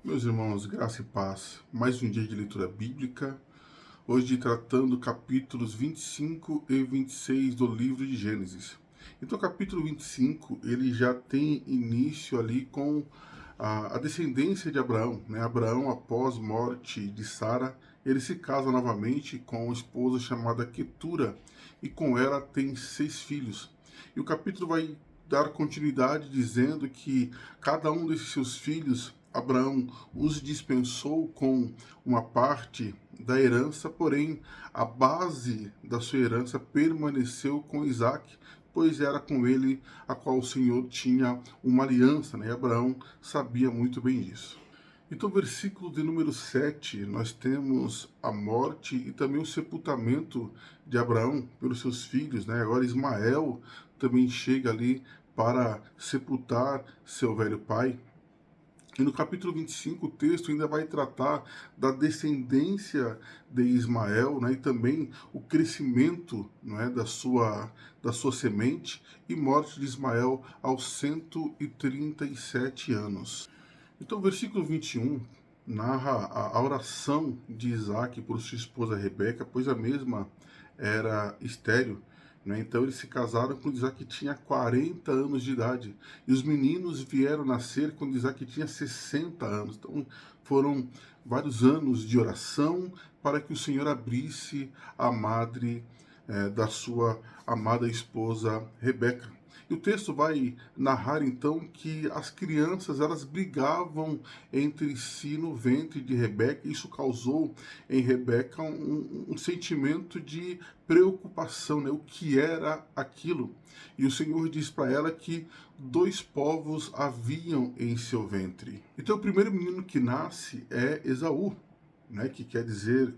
Meus irmãos, graça e paz. Mais um dia de leitura bíblica. Hoje tratando capítulos 25 e 26 do livro de Gênesis. Então, o capítulo 25, ele já tem início ali com a descendência de Abraão, né? Abraão, após morte de Sara, ele se casa novamente com uma esposa chamada Quetura e com ela tem 6 filhos. E o capítulo vai dar continuidade dizendo que cada um desses seus filhos, Abraão os dispensou com uma parte da herança, porém a base da sua herança permaneceu com Isaac, pois era com ele a qual o Senhor tinha uma aliança, né? E Abraão sabia muito bem disso. Então, versículo de número 7, nós temos a morte e também o sepultamento de Abraão pelos seus filhos, né? Agora Ismael também chega ali para sepultar seu velho pai. E no capítulo 25, o texto ainda vai tratar da descendência de Ismael, né, e também o crescimento, né, da sua semente e morte de Ismael aos 137 anos. Então, o versículo 21 narra a oração de Isaac por sua esposa Rebeca, pois a mesma era estéril, né? Então eles se casaram quando Isaac tinha 40 anos de idade. E os meninos vieram nascer quando Isaac tinha 60 anos. Então foram vários anos de oração para que o Senhor abrisse a madre da sua amada esposa Rebeca. E o texto vai narrar então que as crianças elas brigavam entre si no ventre de Rebeca. E isso causou em Rebeca um sentimento de preocupação, né? O que era aquilo? E o Senhor diz para ela que 2 povos haviam em seu ventre. Então o primeiro menino que nasce é Esaú, né? Que quer dizer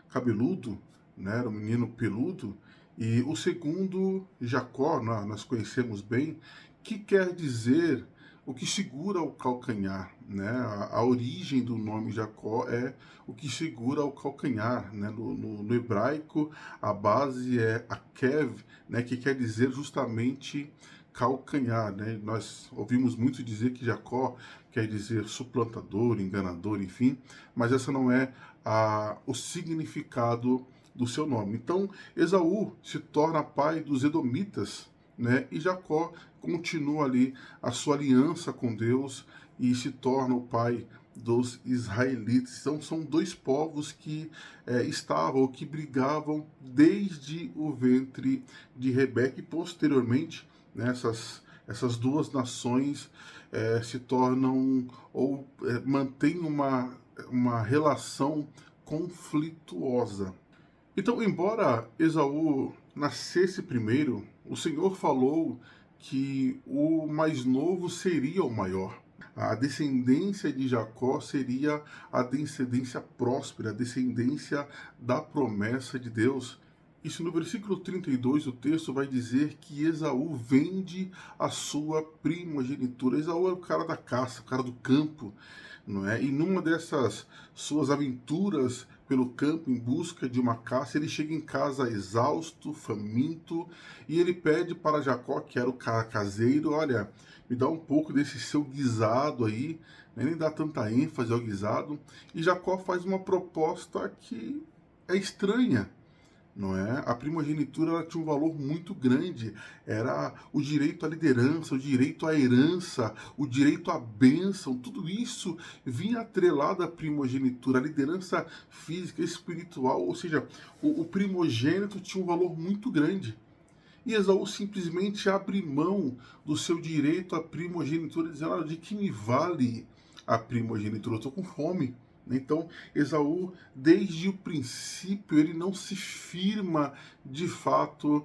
cabeludo, né? Era um menino peludo. E o segundo, Jacó, nós conhecemos bem, que quer dizer o que segura o calcanhar, né? A origem do nome Jacó é o que segura o calcanhar, né? No hebraico, a base é akev, né? Que quer dizer justamente calcanhar, né? Nós ouvimos muito dizer que Jacó quer dizer suplantador, enganador, enfim, mas essa não é o significado do seu nome. Então, Esaú se torna pai dos Edomitas, né? E Jacó continua ali a sua aliança com Deus e se torna o pai dos israelitas. Então, são 2 povos que estavam, que brigavam desde o ventre de Rebeca e posteriormente, né, essas 2 nações se tornam ou mantêm uma relação conflituosa. Então, embora Esaú nascesse primeiro, o Senhor falou que o mais novo seria o maior. A descendência de Jacó seria a descendência próspera, a descendência da promessa de Deus. Isso no versículo 32, o texto vai dizer que Esaú vende a sua primogenitura. Esaú era o cara da caça, o cara do campo, não é? E numa dessas suas aventuras pelo campo em busca de uma caça, ele chega em casa exausto, faminto, e ele pede para Jacó, que era o caseiro, olha, me dá um pouco desse seu guisado aí, né? Nem dá tanta ênfase ao guisado, e Jacó faz uma proposta que é estranha, não é? A primogenitura ela tinha um valor muito grande, era o direito à liderança, o direito à herança, o direito à bênção, tudo isso vinha atrelado à primogenitura, a liderança física, espiritual, ou seja, o primogênito tinha um valor muito grande. E Esaú simplesmente abre mão do seu direito à primogenitura, dizendo, olha, de que me vale a primogenitura? Eu estou com fome. Então, Esaú, desde o princípio, ele não se firma de fato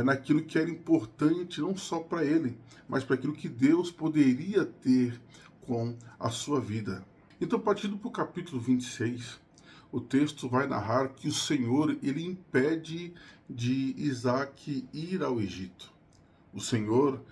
naquilo que era importante, não só para ele, mas para aquilo que Deus poderia ter com a sua vida. Então, partindo para o capítulo 26, o texto vai narrar que o Senhor ele impede de Isaac ir ao Egito. O Senhor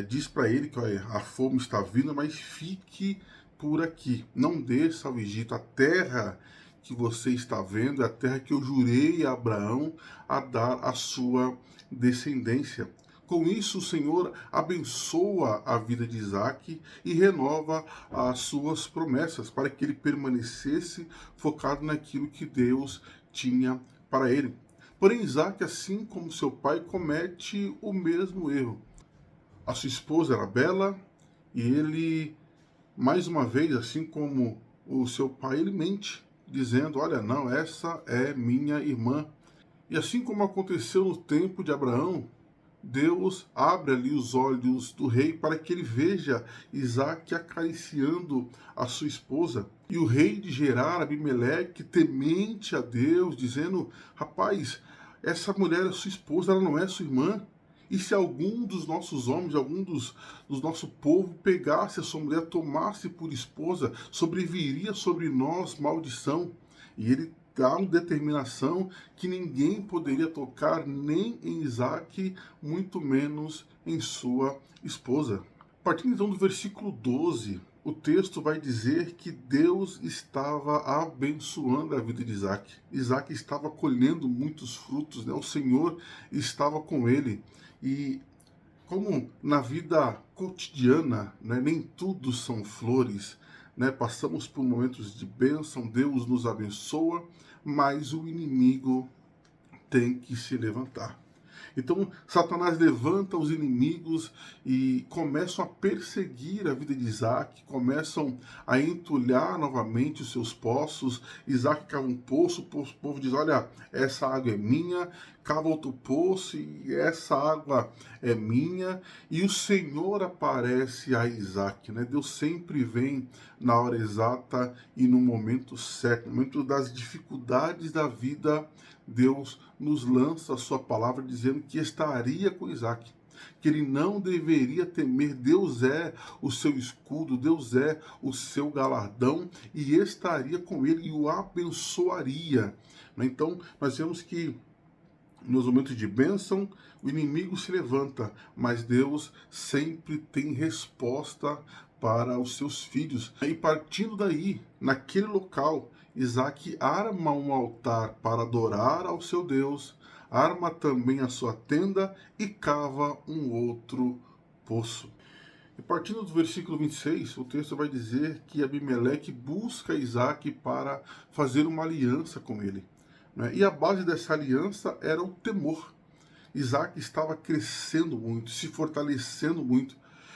diz para ele que olha, a fome está vindo, mas fique por aqui. Não desça ao Egito. A terra que você está vendo é a terra que eu jurei a Abraão a dar à sua descendência. Com isso, o Senhor abençoa a vida de Isaac e renova as suas promessas para que ele permanecesse focado naquilo que Deus tinha para ele. Porém, Isaac, assim como seu pai, comete o mesmo erro. A sua esposa era bela e ele, mais uma vez, assim como o seu pai, ele mente, dizendo: Olha, não, essa é minha irmã. E assim como aconteceu no tempo de Abraão, Deus abre ali os olhos do rei para que ele veja Isaac acariciando a sua esposa. E o rei de Gerar, Abimeleque, temente a Deus, dizendo: Rapaz, essa mulher é sua esposa, ela não é sua irmã. E se algum dos nossos homens, algum dos nosso povo pegasse a sua mulher, tomasse por esposa, sobreviria sobre nós maldição. E ele dá uma determinação que ninguém poderia tocar nem em Isaac, muito menos em sua esposa. Partindo então do versículo 12, o texto vai dizer que Deus estava abençoando a vida de Isaac. Isaac estava colhendo muitos frutos, né? O Senhor estava com ele. E como na vida cotidiana, né, nem tudo são flores, né? Passamos por momentos de bênção, Deus nos abençoa, mas o inimigo tem que se levantar. Então, Satanás levanta os inimigos e começam a perseguir a vida de Isaac, começam a entulhar novamente os seus poços. Isaac cava um poço, o povo diz: Olha, essa água é minha. Cava outro poço e essa água é minha. E o Senhor aparece a Isaac, né? Deus sempre vem na hora exata e no momento certo, no momento das dificuldades da vida. Deus nos lança a sua palavra dizendo que estaria com Isaac, que ele não deveria temer. Deus é o seu escudo, Deus é o seu galardão e estaria com ele e o abençoaria. Então, nós vemos que nos momentos de bênção, o inimigo se levanta, mas Deus sempre tem resposta para os seus filhos. E partindo daí, naquele local, Isaac arma um altar para adorar ao seu Deus, arma também a sua tenda e cava um outro poço. E partindo do versículo 26, o texto vai dizer que Abimeleque busca Isaac para fazer uma aliança com ele. Né? E a base dessa aliança era o temor. Isaac estava crescendo muito, se fortalecendo muito.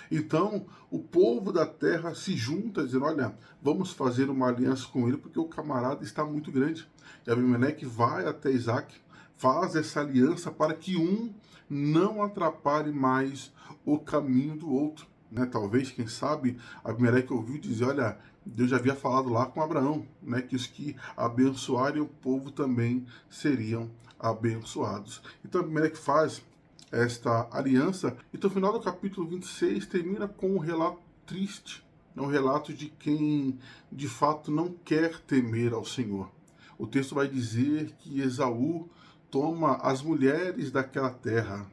Então, o povo da terra se junta, dizendo: Olha, vamos fazer uma aliança com ele, porque o camarada está muito grande. E Abimeleque vai até Isaac, faz essa aliança para que um não atrapalhe mais o caminho do outro. Né? Talvez, quem sabe, Abimeleque ouviu dizer: Olha, Deus já havia falado lá com Abraão, né, que os que abençoarem o povo também seriam abençoados. Então Abimeleque faz esta aliança. Então o final do capítulo 26 termina com um relato triste, um relato de quem de fato não quer temer ao Senhor. O texto vai dizer que Esaú toma as mulheres daquela terra,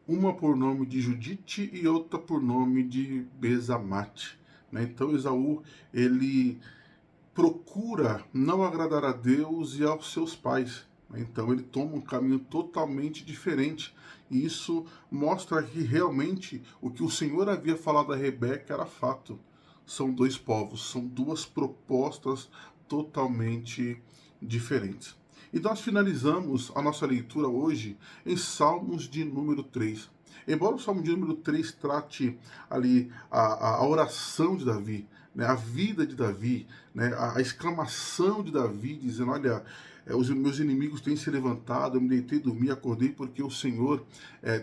uma por nome de Judite e outra por nome de Bezamate. Então Esaú, ele procura não agradar a Deus e aos seus pais. Então ele toma um caminho totalmente diferente. E isso mostra que realmente o que o Senhor havia falado a Rebeca era fato. São dois povos, são duas propostas totalmente diferentes. E nós finalizamos a nossa leitura hoje em Salmos de número 3. Embora o Salmo de número 3 trate ali a oração de Davi, né, a vida de Davi, né, a exclamação de Davi, dizendo: Olha, os meus inimigos têm se levantado, eu me deitei, dormi, acordei porque o Senhor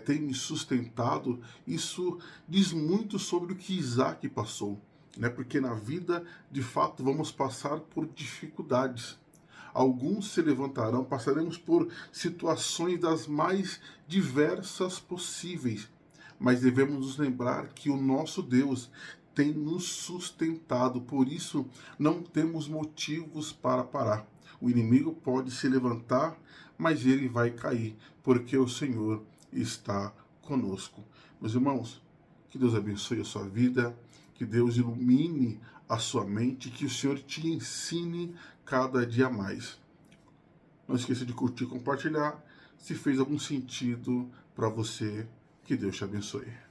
tem me sustentado. Isso diz muito sobre o que Isaac passou, né, porque na vida, de fato, vamos passar por dificuldades. Alguns se levantarão, passaremos por situações das mais diversas possíveis, mas devemos nos lembrar que o nosso Deus tem nos sustentado, por isso não temos motivos para parar. O inimigo pode se levantar, mas ele vai cair, porque o Senhor está conosco. Meus irmãos, que Deus abençoe a sua vida, que Deus ilumine a sua mente, que o Senhor te ensine cada dia mais. Não esqueça de curtir e compartilhar se fez algum sentido para você Que Deus te abençoe.